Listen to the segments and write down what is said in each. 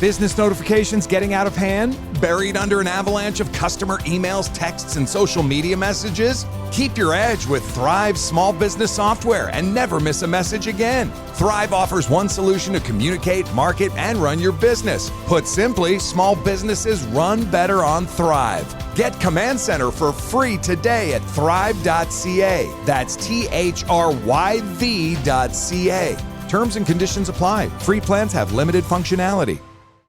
Business notifications getting out of hand? Buried under an avalanche of customer emails, texts, and social media messages? Keep your edge with Thrive small business software and never miss a message again. Thrive offers one solution to communicate, market, and run your business. Put simply, small businesses run better on Thrive. Get Command Center for free today at thrive.ca. That's THRYV.ca. Terms and conditions apply. Free plans have limited functionality.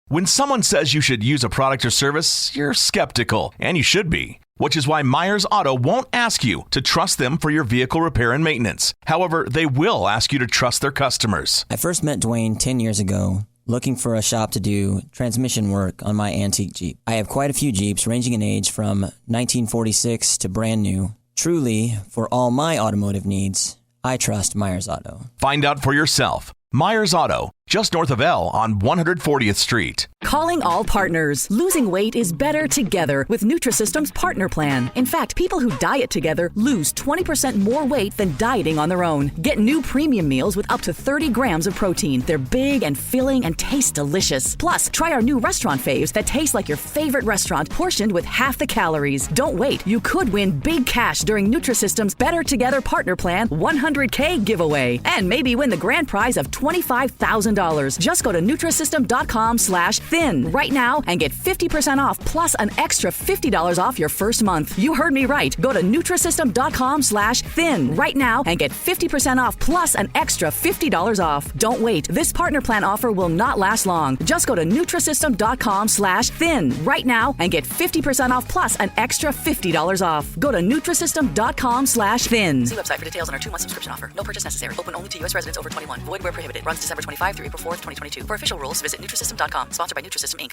When someone says you should use a product or service, you're skeptical, and you should be. Which is why Myers Auto won't ask you to trust them for your vehicle repair and maintenance. However, they will ask you to trust their customers. I first met Dwayne 10 years ago, looking for a shop to do transmission work on my antique Jeep. I have quite a few Jeeps ranging in age from 1946 to brand new. Truly, for all my automotive needs, I trust Myers Auto. Find out for yourself. Myers Auto, just north of L on 140th Street. Calling all partners. Losing weight is better together with Nutrisystem's Partner Plan. In fact, people who diet together lose 20% more weight than dieting on their own. Get new premium meals with up to 30 grams of protein. They're big and filling and taste delicious. Plus, try our new restaurant faves that taste like your favorite restaurant, portioned with half the calories. Don't wait. You could win big cash during Nutrisystem's Better Together Partner Plan 100K giveaway. And maybe win the grand prize of $25,000. Just go to Nutrisystem.com/thin right now and get 50% off plus an extra $50 off your first month. You heard me right. Go to Nutrisystem.com/thin right now and get 50% off plus an extra $50 off. Don't wait. This partner plan offer will not last long. Just go to Nutrisystem.com/thin right now and get 50% off plus an extra $50 off. Go to Nutrisystem.com/thin. See website for details on our 2-month subscription offer. No purchase necessary. Open only to U.S. residents over 21. Void where prohibited. Runs December 25 through April 4th, 2022. For official rules, visit Nutrisystem.com. Sponsored by Nutrisystem, Inc.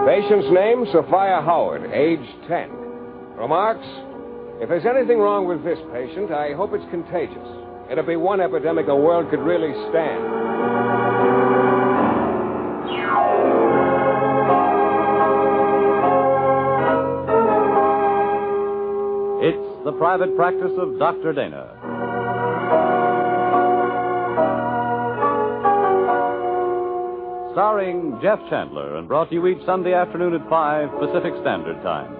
Patient's name, Sophia Howard, age 10. Remarks: if there's anything wrong with this patient, I hope it's contagious. It'll be one epidemic the world could really stand. It's the private practice of Dr. Dana. Starring Jeff Chandler and brought to you each Sunday afternoon at 5 Pacific Standard Time.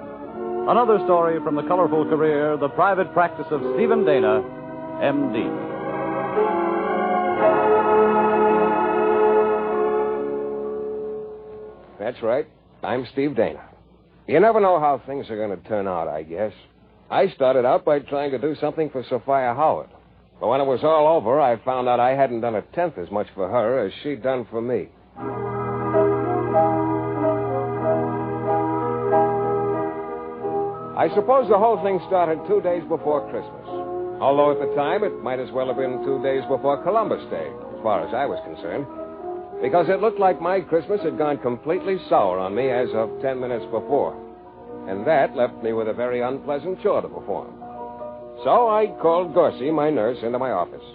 Another story from the colorful career, the private practice of Stephen Dana, M.D. That's right. I'm Steve Dana. You never know how things are going to turn out, I guess. I started out by trying to do something for Sophia Howard. But when it was all over, I found out I hadn't done a tenth as much for her as she'd done for me. I suppose the whole thing started 2 days before Christmas. Although at the time, it might as well have been 2 days before Columbus Day, as far as I was concerned. Because it looked like my Christmas had gone completely sour on me as of 10 minutes before. And that left me with a very unpleasant chore to perform. So I called Gorsey, my nurse, into my office.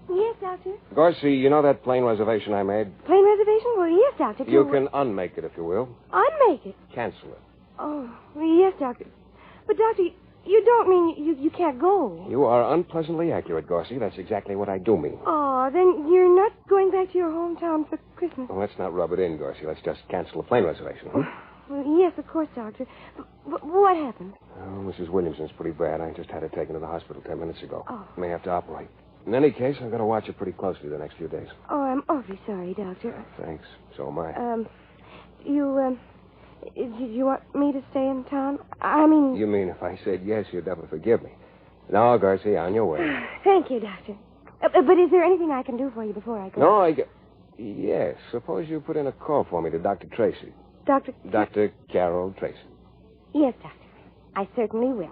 Yes, Doctor. Gorsey, you know that plane reservation I made? Plane reservation? Well, yes, Doctor. You can unmake it, if you will. Unmake it? Cancel it. Oh, yes, Doctor. But, Doctor, you don't mean you can't go. You are unpleasantly accurate, Gorsey. That's exactly what I do mean. Oh, then you're not going back to your hometown for Christmas. Well, let's not rub it in, Gorsey. Let's just cancel the plane reservation, huh? Well, yes, of course, Doctor. But what happened? Oh, Mrs. Williamson's pretty bad. I just had her taken to the hospital 10 minutes ago. Oh. May have to operate. In any case, I'm going to watch her pretty closely the next few days. Oh, I'm awfully sorry, Doctor. Thanks. So am I. You want me to stay in town? I mean... You mean if I said yes, you'd never forgive me? No, Garcia, on your way. Thank you, Doctor. But is there anything I can do for you before I go? No, Yes, suppose you put in a call for me to Dr. Tracy. Dr. Carol Tracy. Yes, Doctor. I certainly will.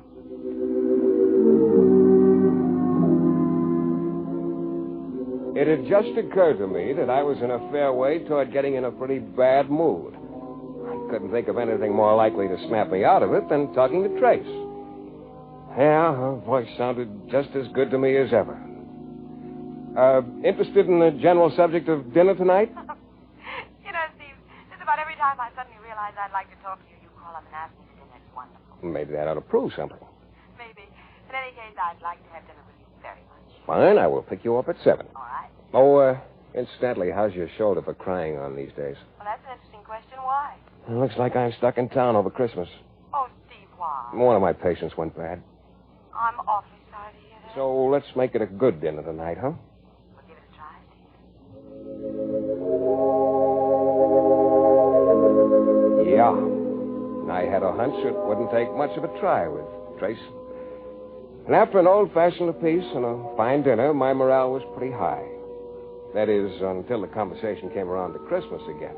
It had just occurred to me that I was in a fair way toward getting in a pretty bad mood. I couldn't think of anything more likely to snap me out of it than talking to Trace. Yeah, her voice sounded just as good to me as ever. Interested in the general subject of dinner tonight? You know, Steve, just about every time I suddenly realize I'd like to talk to you, you call up and ask me to dinner. It's wonderful. Maybe that ought to prove something. Maybe. In any case, I'd like to have dinner with you very much. Fine, I will pick you up at 7. All right. Oh, incidentally, how's your shoulder for crying on these days? Well, that's an interesting question. Why? It looks like I'm stuck in town over Christmas. Oh, Steve, why? One of my patients went bad. I'm awfully sorry to hear that. So let's make it a good dinner tonight, huh? We'll give it a try, Steve. Yeah. I had a hunch it wouldn't take much of a try with Trace. And after an old-fashioned apiece and a fine dinner, my morale was pretty high. That is, until the conversation came around to Christmas again.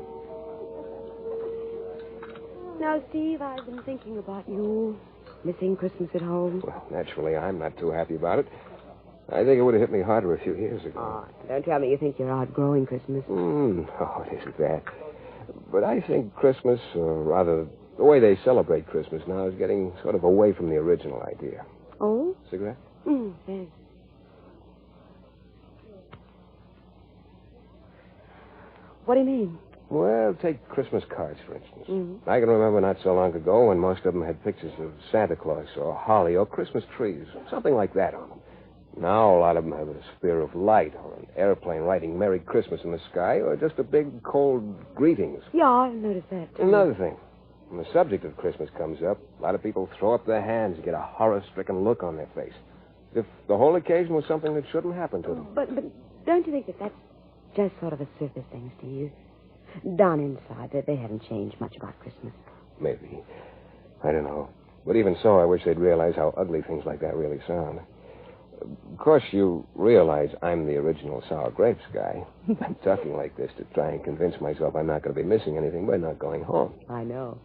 Now, Steve, I've been thinking about you. Missing Christmas at home. Well, naturally, I'm not too happy about it. I think it would have hit me harder a few years ago. Oh, don't tell me you think you're outgrowing Christmas. No, it isn't that. But I think Christmas, or rather, the way they celebrate Christmas now is getting sort of away from the original idea. Oh? Cigarette? Thanks. What do you mean? Well, take Christmas cards, for instance. I can remember not so long ago when most of them had pictures of Santa Claus or holly or Christmas trees, something like that on them. Now a lot of them have a sphere of light or an airplane writing Merry Christmas in the sky or just a big, cold greetings. Yeah, I've noticed that, too. Another thing. When the subject of Christmas comes up, a lot of people throw up their hands and get a horror-stricken look on their face. As if the whole occasion was something that shouldn't happen to them. But don't you think that that's just sort of a surface thing, Steve? Down inside, they haven't changed much about Christmas. Maybe. I don't know. But even so, I wish they'd realize how ugly things like that really sound. Of course, you realize I'm the original sour grapes guy. I'm talking like this to try and convince myself I'm not going to be missing anything by not going home. I know.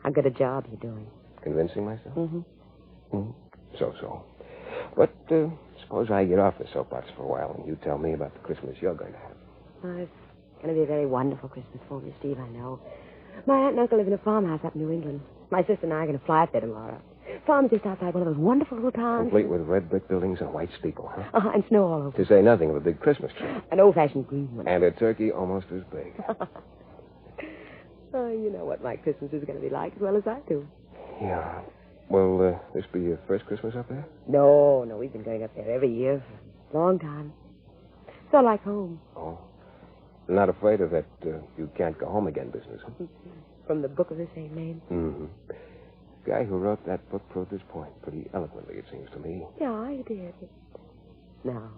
How good a job you're doing. Convincing myself? Mm-hmm. So. But suppose I get off the soapbox for a while and you tell me about the Christmas you're going to have. Well, it's going to be a very wonderful Christmas for me, Steve, I know. My aunt and uncle live in a farmhouse up in New England. My sister and I are going to fly up there tomorrow. Farm's just outside one of those wonderful little towns. Complete with red brick buildings and white steeple, huh? And snow all over. To say nothing of a big Christmas tree. An old-fashioned green one. And a turkey almost as big. Oh, you know what my Christmas is going to be like as well as I do. Yeah. Will this be your first Christmas up there? No, we've been going up there every year for a long time. So like home. Oh. Not afraid of that you can't go home again business, huh? From the book of the same name? Mm-hmm. The guy who wrote that book proved his point pretty eloquently, it seems to me. Yeah, he did. No.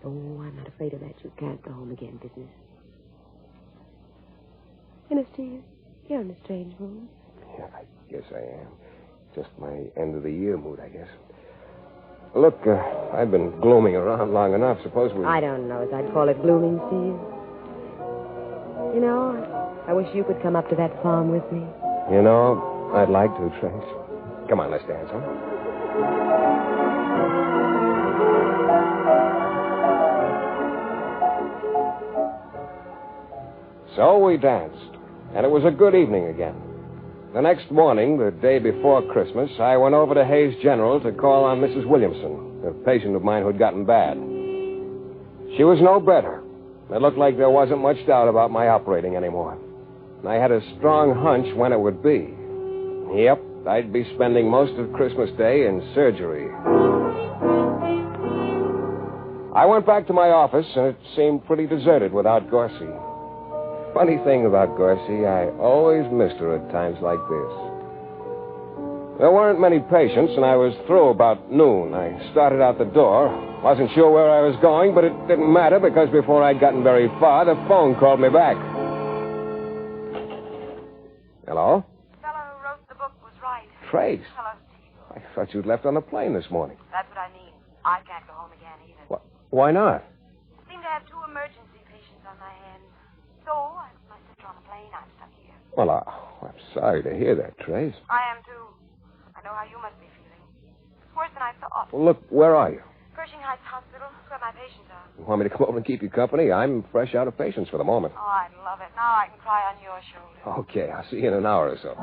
Oh, I'm not afraid of that you can't go home again business. You know, Steve, you're in a strange mood. Yeah, I guess I am. Just my end-of-the-year mood, I guess. Look, I've been glooming around long enough. Suppose we... I don't know as I'd call it glooming, Steve. You know, I wish you could come up to that farm with me. You know, I'd like to, Trace. Come on, let's dance, huh? So we danced, and it was a good evening again. The next morning, the day before Christmas, I went over to Hayes General to call on Mrs. Williamson, a patient of mine who'd gotten bad. She was no better. It looked like there wasn't much doubt about my operating anymore. I had a strong hunch when it would be. Yep, I'd be spending most of Christmas Day in surgery. I went back to my office, and it seemed pretty deserted without Gorsie. Funny thing about Gorsie, I always missed her at times like this. There weren't many patients, and I was through about noon. I started out the door. Wasn't sure where I was going, but it didn't matter because before I'd gotten very far, the phone called me back. Hello? The fellow who wrote the book was right. Trace. Hello, Steve. I thought you'd left on the plane this morning. That's what I mean. I can't go home again either. Why not? I seem to have 2 emergency patients on my hands. So, I put my sister on a plane. I'm stuck here. Well, I'm sorry to hear that, Trace. I am, too. I know how you must be feeling. It's worse than I thought. Well, look, where are you? Pershing Heights Hospital. That's where my patients are. You want me to come over and keep you company? I'm fresh out of patients for the moment. Oh, I love it. Now I can cry on your shoulder. Okay, I'll see you in an hour or so.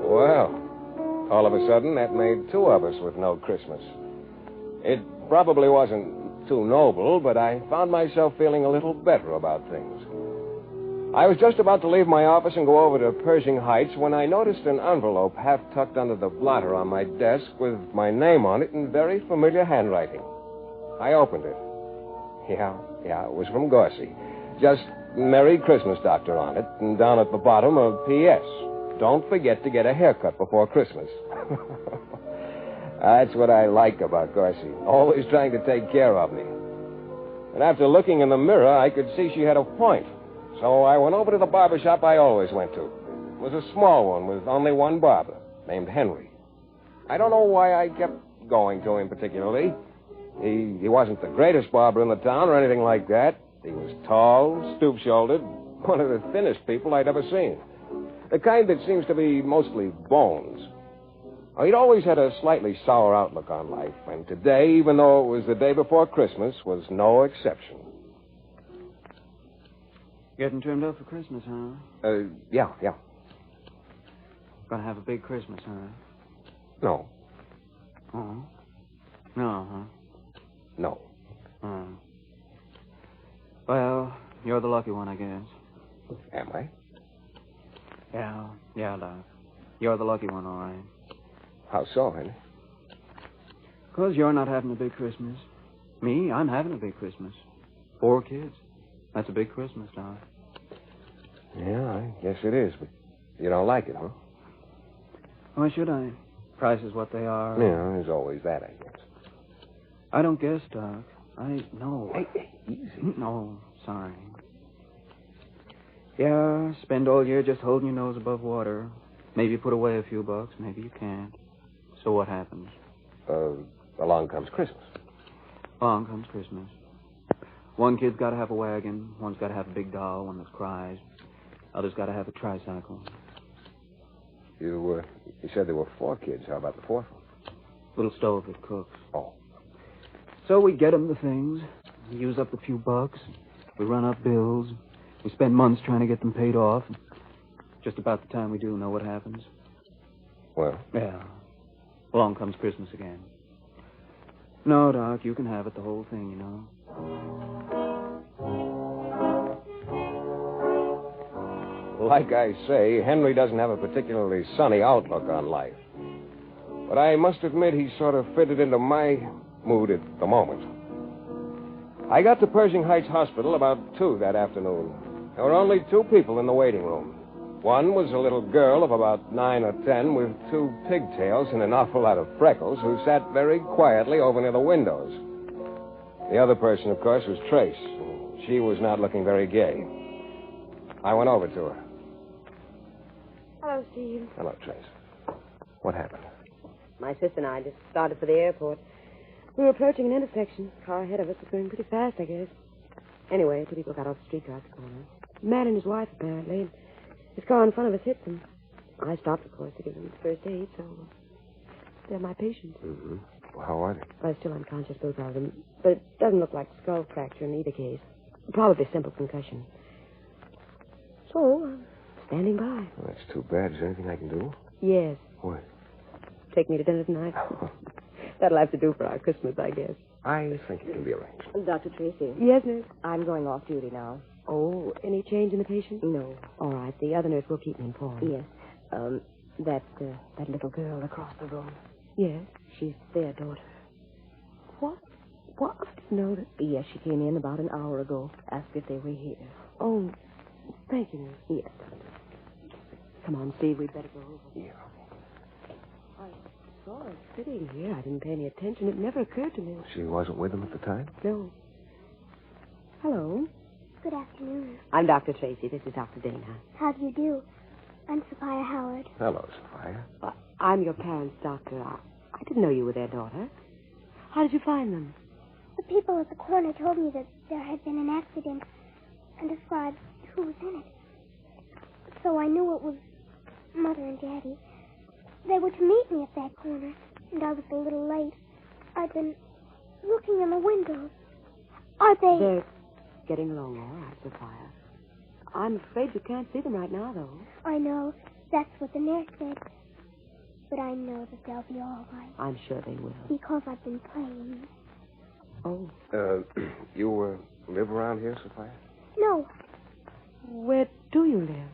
Well, all of a sudden, that made 2 of us with no Christmas. It probably wasn't too noble, but I found myself feeling a little better about things. I was just about to leave my office and go over to Pershing Heights when I noticed an envelope half tucked under the blotter on my desk with my name on it in very familiar handwriting. I opened it. Yeah, it was from Gorsey. Just Merry Christmas, Doctor, on it, and down at the bottom a P.S. Don't forget to get a haircut before Christmas. That's what I like about Gorsey. Always trying to take care of me. And after looking in the mirror, I could see she had a point. So I went over to the barber shop I always went to. It was a small one with only one barber, named Henry. I don't know why I kept going to him particularly. He wasn't the greatest barber in the town or anything like that. He was tall, stoop-shouldered, one of the thinnest people I'd ever seen. The kind that seems to be mostly bones. He'd always had a slightly sour outlook on life, and today, even though it was the day before Christmas, was no exception. Getting trimmed up for Christmas, huh? Yeah. Gonna have a big Christmas, huh? No. Oh? No, huh? No. Oh. Well, you're the lucky one, I guess. Am I? Yeah, Doc. You're the lucky one, all right. How so, Henry? 'Cause you're not having a big Christmas. Me, I'm having a big Christmas. 4 kids. That's a big Christmas, Doc. Yeah, I guess it is, but you don't like it, huh? Why should I? Prices what they are. Yeah, there's always that, I guess. I don't guess, Doc. I know. Hey, easy. No, sorry. Yeah, spend all year just holding your nose above water. Maybe put away a few bucks, maybe you can't. So what happens? Along comes Christmas. Along comes Christmas. One kid's got to have a wagon. One's got to have a big doll, one that cries. Other's got to have a tricycle. You said there were 4 kids. How about the 4th one? Little stove that cooks. Oh. So we get them the things. We use up the few bucks. We run up bills. We spend months trying to get them paid off. Just about the time we do, know what happens? Well? Yeah. Along comes Christmas again. No, Doc, you can have it, the whole thing, you know. Like I say, Henry doesn't have a particularly sunny outlook on life. But I must admit he sort of fitted into my mood at the moment. I got to Pershing Heights Hospital about 2 that afternoon. There were only 2 people in the waiting room. One was a little girl of about 9 or 10 with 2 pigtails and an awful lot of freckles who sat very quietly over near the windows. The other person, of course, was Trace. She was not looking very gay. I went over to her. Hello, Steve. Hello, Trace. What happened? My sister and I just started for the airport. We were approaching an intersection. The car ahead of us was going pretty fast, I guess. Anyway, 2 people got off the streetcar at the corner. A man and his wife, apparently, and his car in front of us hit them. I stopped, of course, to give them first aid, so they're my patients. Mm-hmm. Well, how are they? Well, they're still unconscious, both of them. But it doesn't look like skull fracture in either case. Probably simple concussion. So, I'm standing by. Well, that's too bad. Is there anything I can do? Yes. What? Take me to dinner tonight. That'll have to do for our Christmas, I guess. I think it can be arranged. Dr. Tracy. Yes, nurse? I'm going off duty now. Oh, any change in the patient? No. All right. The other nurse will keep me informed. Yes. That little girl across the room. Yes? She's their daughter. What? What? I didn't know that. Yes, she came in about an hour ago. Asked if they were here. Oh, thank you, nurse. Yes, Doctor. Come on, Steve. We'd better go over. Yeah. I saw her sitting here. I didn't pay any attention. It never occurred to me. She wasn't with them at the time? No. Hello. Good afternoon. I'm Dr. Tracy. This is Dr. Dana. How do you do? I'm Sophia Howard. Hello, Sophia. I'm your parents' doctor. I didn't know you were their daughter. How did you find them? The people at the corner told me that there had been an accident and described who was in it. So I knew it was Mother and Daddy. They were to meet me at that corner, and I was a little late. I'd been looking in the windows. Are they... They're getting along all right, Sophia. I'm afraid you can't see them right now, though. I know. That's what the nurse said. But I know that they'll be all right. I'm sure they will. Because I've been praying. Oh. You live around here, Sophia? No. Where do you live?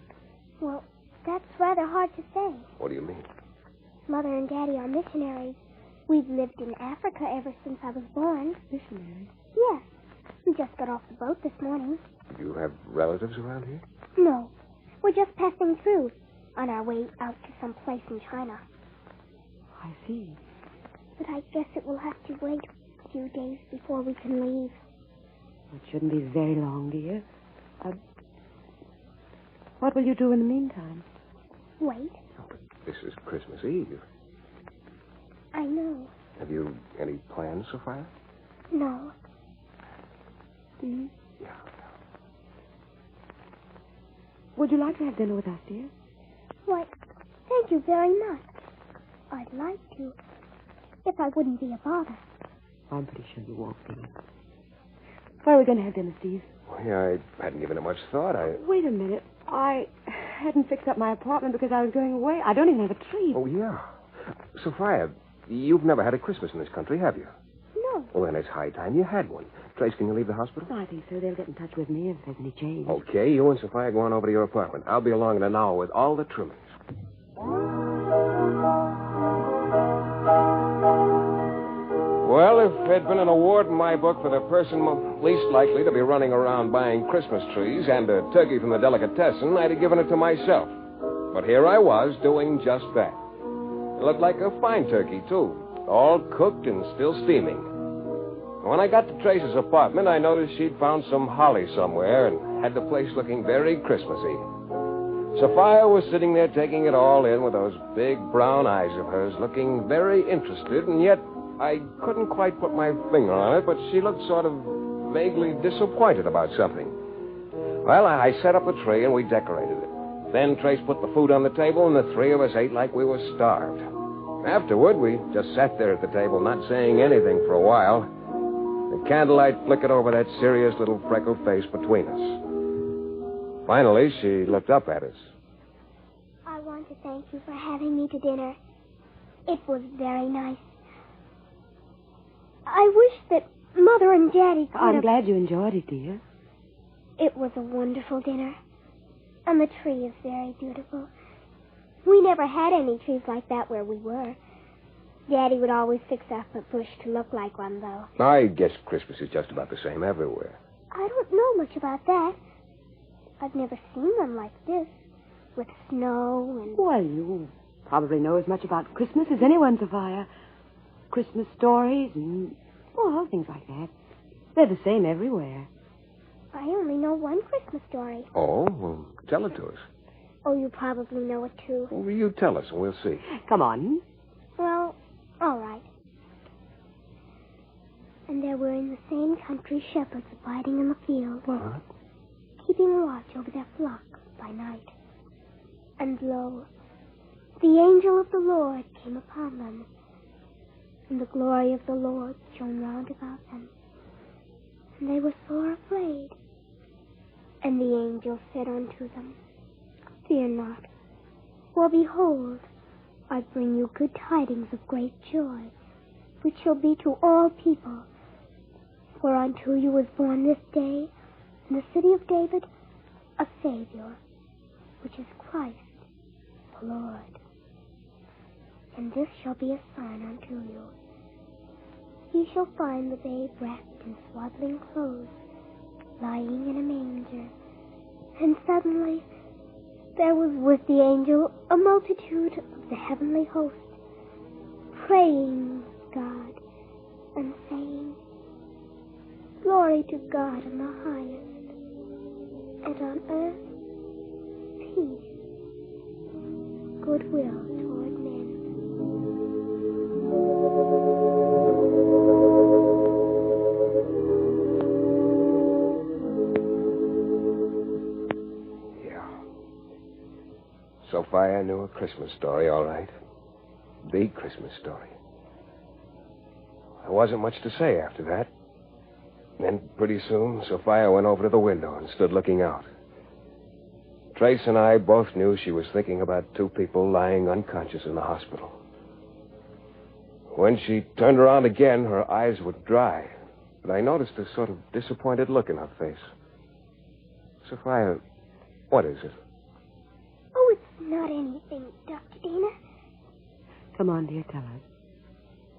Well, that's rather hard to say. What do you mean? Mother and Daddy are missionaries. We've lived in Africa ever since I was born. Missionaries? Yes. We just got off the boat this morning. Do you have relatives around here? No. We're just passing through on our way out to some place in China. I see. But I guess it will have to wait a few days before we can leave. It shouldn't be very long, dear. What will you do in the meantime? Wait. Oh, but this is Christmas Eve. I know. Have you any plans, Sophia? No. Do you? Yeah. Would you like to have dinner with us, dear? Why, thank you very much. I'd like to, if I wouldn't be a bother. I'm pretty sure you won't be. Where are we going to have dinner, Steve? Well, yeah, I hadn't given it much thought. Wait a minute. I hadn't fixed up my apartment because I was going away. I don't even have a tree. Oh, yeah. Sophia, you've never had a Christmas in this country, have you? No. Well, then it's high time you had one. Trace, can you leave the hospital? I think so. They'll get in touch with me if there's any change. Okay, you and Sophia go on over to your apartment. I'll be along in an hour with all the trimmings. Well, if there'd been an award in my book for the person least likely to be running around buying Christmas trees and a turkey from the delicatessen, I'd have given it to myself. But here I was doing just that. It looked like a fine turkey, too, all cooked and still steaming. When I got to Trace's apartment, I noticed she'd found some holly somewhere and had the place looking very Christmassy. Sophia was sitting there taking it all in with those big brown eyes of hers, looking very interested, and yet I couldn't quite put my finger on it, but she looked sort of vaguely disappointed about something. Well, I set up a tree and we decorated it. Then Trace put the food on the table, and the three of us ate like we were starved. Afterward, we just sat there at the table, not saying anything for a while. The candlelight flickered over that serious little freckled face between us. Finally, she looked up at us. I want to thank you for having me to dinner. It was very nice. I wish that Mother and Daddy could I'm glad you enjoyed it, dear. It was a wonderful dinner. And the tree is very beautiful. We never had any trees like that where we were. Daddy would always fix up a bush to look like one, though. I guess Christmas is just about the same everywhere. I don't know much about that. I've never seen one like this, with snow and... Well, you probably know as much about Christmas as anyone, Sophia. Christmas stories and, well, things like that. They're the same everywhere. I only know one Christmas story. Oh, well, tell it to us. Oh, you probably know it, too. Well, you tell us and we'll see. Come on. Well, all right. And there were in the same country shepherds abiding in the field. What? Keeping watch over their flock by night. And lo, the angel of the Lord came upon them, and the glory of the Lord shone round about them. And they were sore afraid. And the angel said unto them, Fear not, for behold, I bring you good tidings of great joy, which shall be to all people. For unto you was born this day in the city of David a Savior, which is Christ the Lord. And this shall be a sign unto you. Ye shall find the babe wrapped in swaddling clothes, lying in a manger. And suddenly there was with the angel a multitude of the heavenly host, praising God and saying, Glory to God in the highest, and on earth peace, goodwill toward men. Sophia knew a Christmas story, all right. The Christmas story. There wasn't much to say after that. Then, pretty soon, Sophia went over to the window and stood looking out. Trace and I both knew she was thinking about two people lying unconscious in the hospital. When she turned around again, her eyes were dry, but I noticed a sort of disappointed look in her face. Sophia, What is it? Oh, it's not anything, Dr. Dana. Come on, dear, tell us.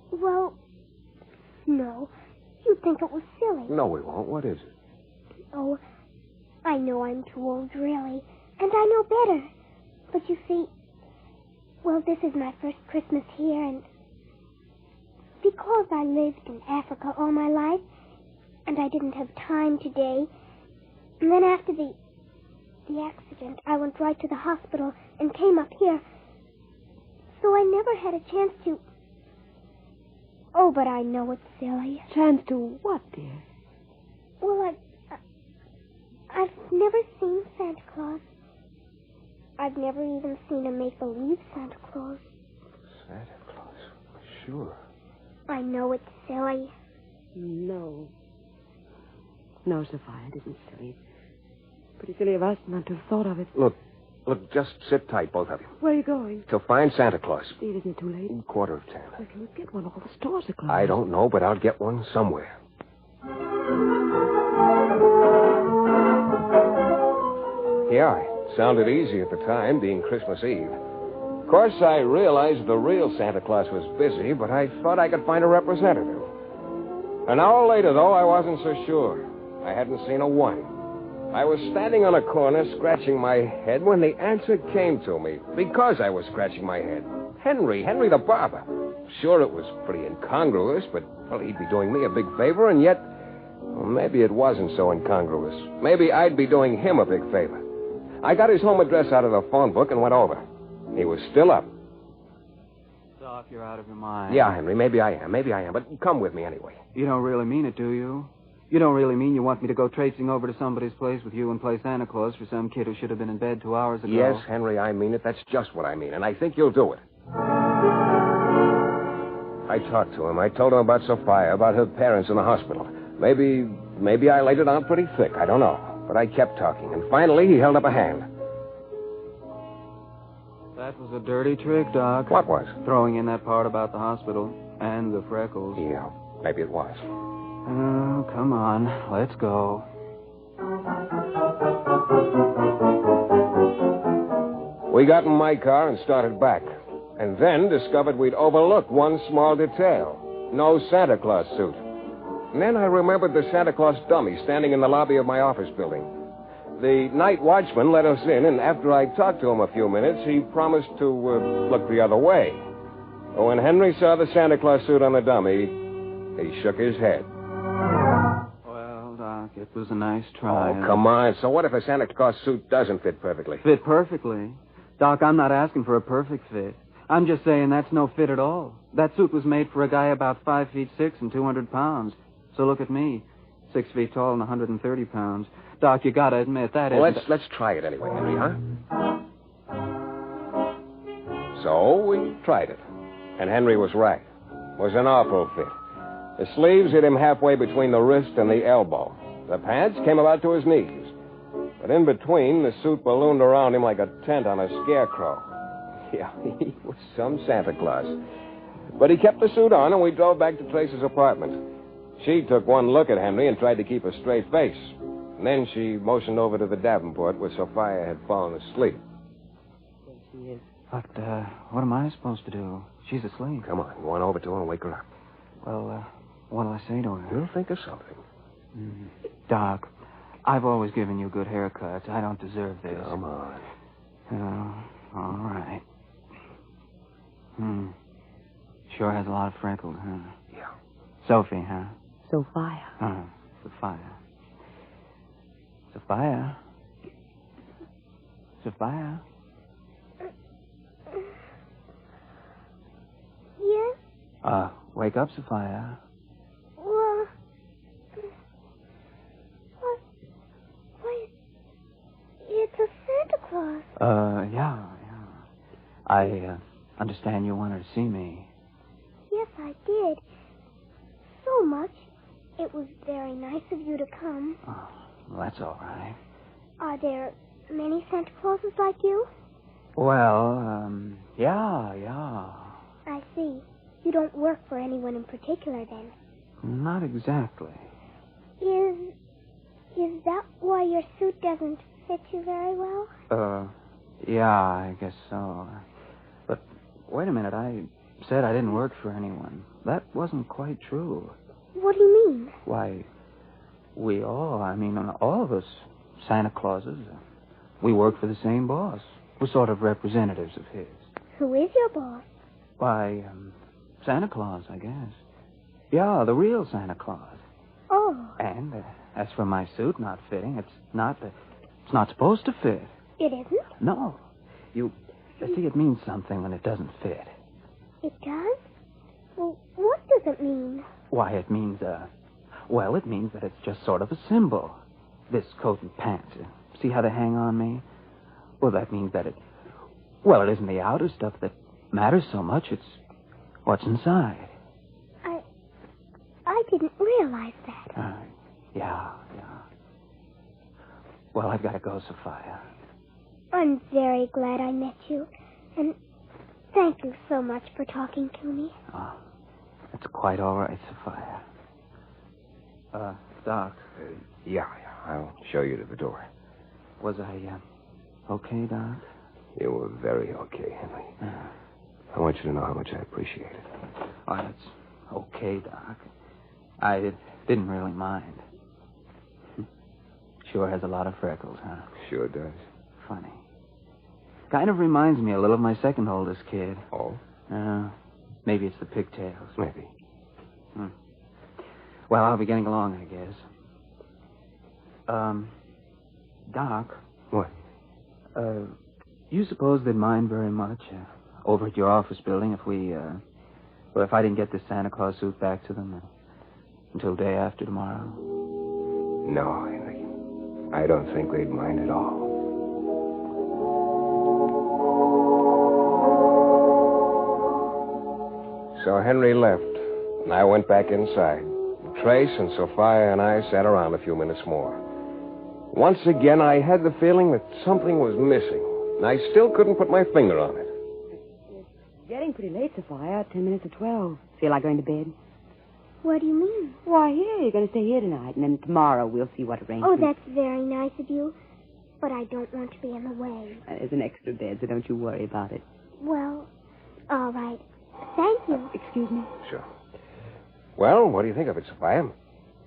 Well, no. You'd think it was silly. No, we won't. What is it? Oh, I know I'm too old, really. And I know better. But you see, well, this is my first Christmas here, and because I lived in Africa all my life, and I didn't have time today, and then after the accident, I went right to the hospital and came up here. So I never had a chance to... Oh, but I know it's silly. Chance to what, dear? Well, I've never seen Santa Claus. I've never even seen a make-believe Santa Claus. Santa Claus? Sure. I know it's silly. No. No, Sophia, it isn't silly. Pretty silly of us not to have thought of it. Look, just sit tight, both of you. Where are you going? To find Santa Claus. Steve, isn't it too late? 10:15. Where can you get one? All the stores are closed. I don't know, but I'll get one somewhere. Yeah, it sounded easy at the time, being Christmas Eve. Of course, I realized the real Santa Claus was busy, but I thought I could find a representative. An hour later, though, I wasn't so sure. I hadn't seen a one. I was standing on a corner scratching my head when the answer came to me, because I was scratching my head. Henry the barber. Sure, it was pretty incongruous, but, well, he'd be doing me a big favor, and yet, well, maybe it wasn't so incongruous. Maybe I'd be doing him a big favor. I got his home address out of the phone book and went over. He was still up. Doc, you're out of your mind. Yeah, Henry, maybe I am, but come with me anyway. You don't really mean it, do you? You don't really mean you want me to go traipsing over to somebody's place with you and play Santa Claus for some kid who should have been in bed 2 hours ago? Yes, Henry, I mean it. That's just what I mean, and I think you'll do it. I talked to him. I told him about Sophia, about her parents in the hospital. Maybe I laid it on pretty thick. I don't know. But I kept talking, and finally he held up a hand. That was a dirty trick, Doc. What was? Throwing in that part about the hospital and the freckles. Yeah, maybe it was. Oh, come on. Let's go. We got in my car and started back. And then discovered we'd overlooked one small detail. No Santa Claus suit. And then I remembered the Santa Claus dummy standing in the lobby of my office building. The night watchman let us in, and after I talked to him a few minutes, he promised to look the other way. But when Henry saw the Santa Claus suit on the dummy, he shook his head. Well, Doc, it was a nice try. Oh, come on. So what if a Santa Claus suit doesn't fit perfectly? Fit perfectly? Doc, I'm not asking for a perfect fit. I'm just saying that's no fit at all. That suit was made for a guy about 5'6" and 200 pounds. So look at me, 6 feet tall and 130 pounds. Doc, you gotta admit that Let's try it anyway, Henry, huh? So we tried it. And Henry was right. It was an awful fit. The sleeves hit him halfway between the wrist and the elbow. The pants came about to his knees. But in between, the suit ballooned around him like a tent on a scarecrow. Yeah, he was some Santa Claus. But he kept the suit on, and we drove back to Trace's apartment. She took one look at Henry and tried to keep a straight face. And then she motioned over to the Davenport where Sophia had fallen asleep. There she is. But, what am I supposed to do? She's asleep. Come on, go on over to her and wake her up. Well, what'll I say to her? You'll think of something. Doc, I've always given you good haircuts. I don't deserve this. Come on. Oh, all right. Sure has a lot of freckles, huh? Yeah. Sophie, huh? Sophia. Sophia. Sophia? Sophia? Yes? Wake up, Sophia. Well... Why, it's a Santa Claus. Yeah. I understand you wanted to see me. Yes, I did. So much. It was very nice of you to come. Oh, well, that's all right. Are there many Santa Clauses like you? Well, yeah. I see. You don't work for anyone in particular, then? Not exactly. Is that why your suit doesn't fit you very well? Yeah, I guess so. But wait a minute, I said I didn't work for anyone. That wasn't quite true. What do you mean? Why, all of us, Santa Clauses, we work for the same boss. We're sort of representatives of his. Who is your boss? Why, Santa Claus, I guess. Yeah, the real Santa Claus. Oh. And as for my suit not fitting, it's not supposed to fit. It isn't? No. You see, it means something when it doesn't fit. It does? Well, what does it mean? Why, it means, it means that it's just sort of a symbol. This coat and pants. See how they hang on me? Well, that means that it isn't the outer stuff that matters so much. It's what's inside. I didn't realize that. Yeah. Well, I've got to go, Sophia. I'm very glad I met you. And thank you so much for talking to me. Oh, it's quite all right, Sophia. Doc. Yeah, I'll show you to the door. Was I, okay, Doc? You were very okay, Henry. I want you to know how much I appreciate it. Oh, that's okay, Doc. I didn't really mind. Sure has a lot of freckles, huh? Sure does. Funny. Kind of reminds me a little of my second oldest kid. Oh? Maybe it's the pigtails. Maybe. Well, I'll be getting along, I guess. Doc. What? You suppose they'd mind very much over at your office building if I didn't get this Santa Claus suit back to them until day after tomorrow? No, Henry. I don't think they'd mind at all. So Henry left, and I went back inside. Trace and Sophia and I sat around a few minutes more. Once again, I had the feeling that something was missing, and I still couldn't put my finger on it. It's getting pretty late, Sophia. 10 minutes to 12. Feel like going to bed? What do you mean? Why, here. You're going to stay here tonight, and then tomorrow we'll see what arrangements. Oh, that's very nice of you. But I don't want to be in the way. There's an extra bed, so don't you worry about it. Well, all right. Thank you. Excuse me? Sure. Well, what do you think of it, Sophia?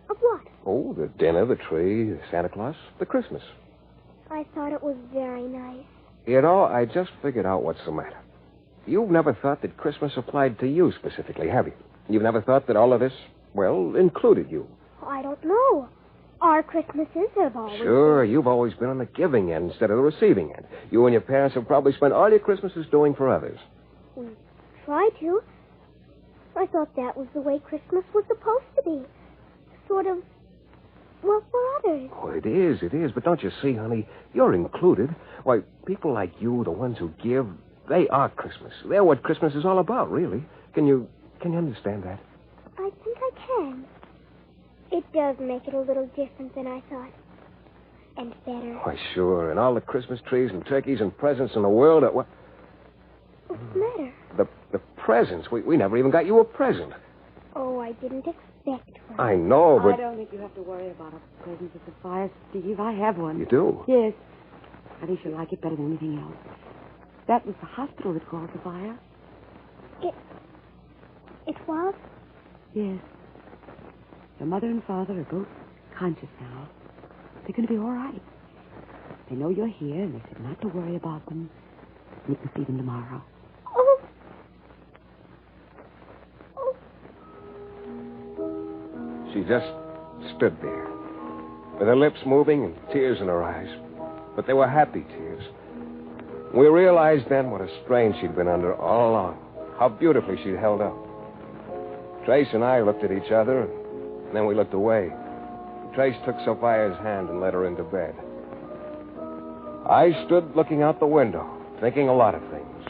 Of what? Oh, the dinner, the tree, Santa Claus, the Christmas. I thought it was very nice. You know, I just figured out what's the matter. You've never thought that Christmas applied to you specifically, have you? You've never thought that all of this, included you. I don't know. Our Christmases have always Sure, you've always been on the giving end instead of the receiving end. You and your parents have probably spent all your Christmases doing for others. We try to. I thought that was the way Christmas was supposed to be. Sort of, for others. Oh, it is. But don't you see, honey, you're included. Why, people like you, the ones who give, they are Christmas. They're what Christmas is all about, really. Can you understand that? I think I can. It does make it a little different than I thought. And better. Why, sure. And all the Christmas trees and turkeys and presents in the world. What's the matter? The presents. We never even got you a present. Oh, I didn't expect one. I know, but... I don't think you have to worry about a present for Sophia, Steve. I have one. You do? Yes. I think she'll like it better than anything else. That was the hospital that called Sophia. It was? Yes. Your mother and father are both conscious now. They're going to be all right. They know you're here, and they said not to worry about them. And you can see them tomorrow. Oh. She just stood there, with her lips moving and tears in her eyes. But they were happy tears. We realized then what a strain she'd been under all along, how beautifully she'd held up. Trace and I looked at each other, and then we looked away. Trace took Sophia's hand and led her into bed. I stood looking out the window, thinking a lot of things.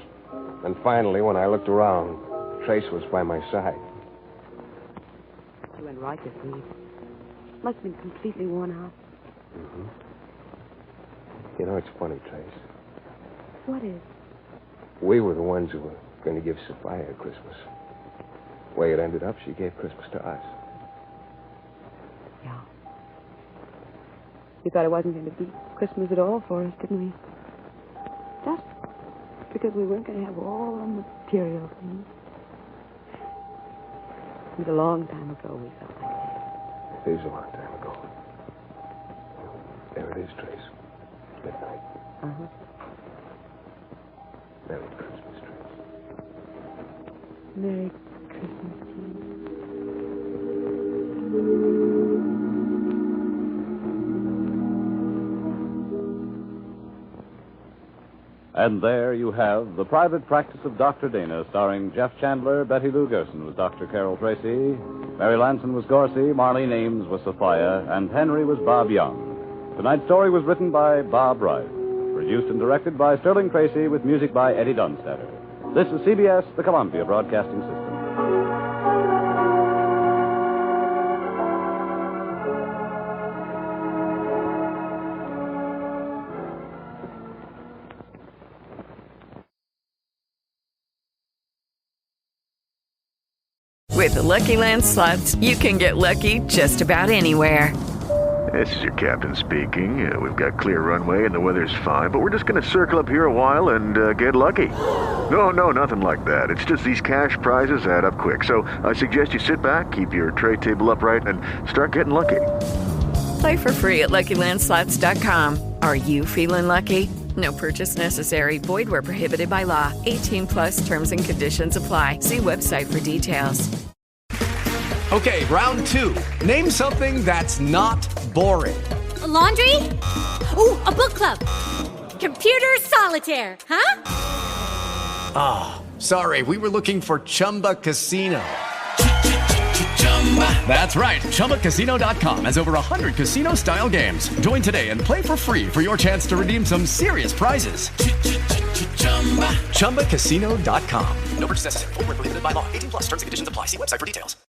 And finally, when I looked around, Trace was by my side. You went right to sleep. Must have been completely worn out. Mm-hmm. You know, it's funny, Trace. What is? We were the ones who were going to give Sophia Christmas. The way it ended up, she gave Christmas to us. Yeah. We thought it wasn't going to be Christmas at all for us, didn't we? Just because we weren't going to have all the material things. It was a long time ago we felt like that. It is a long time ago. There it is, Trace. Midnight. Uh-huh. Merry Christmas, Trace. Merry Christmas to you. And there you have The Private Practice of Dr. Dana, starring Jeff Chandler. Betty Lou Gerson was Dr. Carol Tracy. Mary Lanson was Gorsey. Marlene Ames was Sophia. And Henry was Bob Young. Tonight's story was written by Bob Wright. Produced and directed by Sterling Tracy with music by Eddie Dunstetter. This is CBS, the Columbia Broadcasting System. With the Lucky Land Slots, you can get lucky just about anywhere. This is your captain speaking. We've got clear runway and the weather's fine, but we're just going to circle up here a while and get lucky. No, nothing like that. It's just these cash prizes add up quick. So I suggest you sit back, keep your tray table upright, and start getting lucky. Play for free at LuckyLandSlots.com. Are you feeling lucky? No purchase necessary. Void where prohibited by law. 18+ terms and conditions apply. See website for details. Okay, round two. Name something that's not boring. A laundry? Ooh, a book club. Computer solitaire, huh? Ah, sorry, we were looking for Chumba Casino. That's right, ChumbaCasino.com has over 100 casino-style games. Join today and play for free for your chance to redeem some serious prizes. ChumbaCasino.com. No purchase necessary. Void where prohibited by law. 18+ terms and conditions apply. See website for details.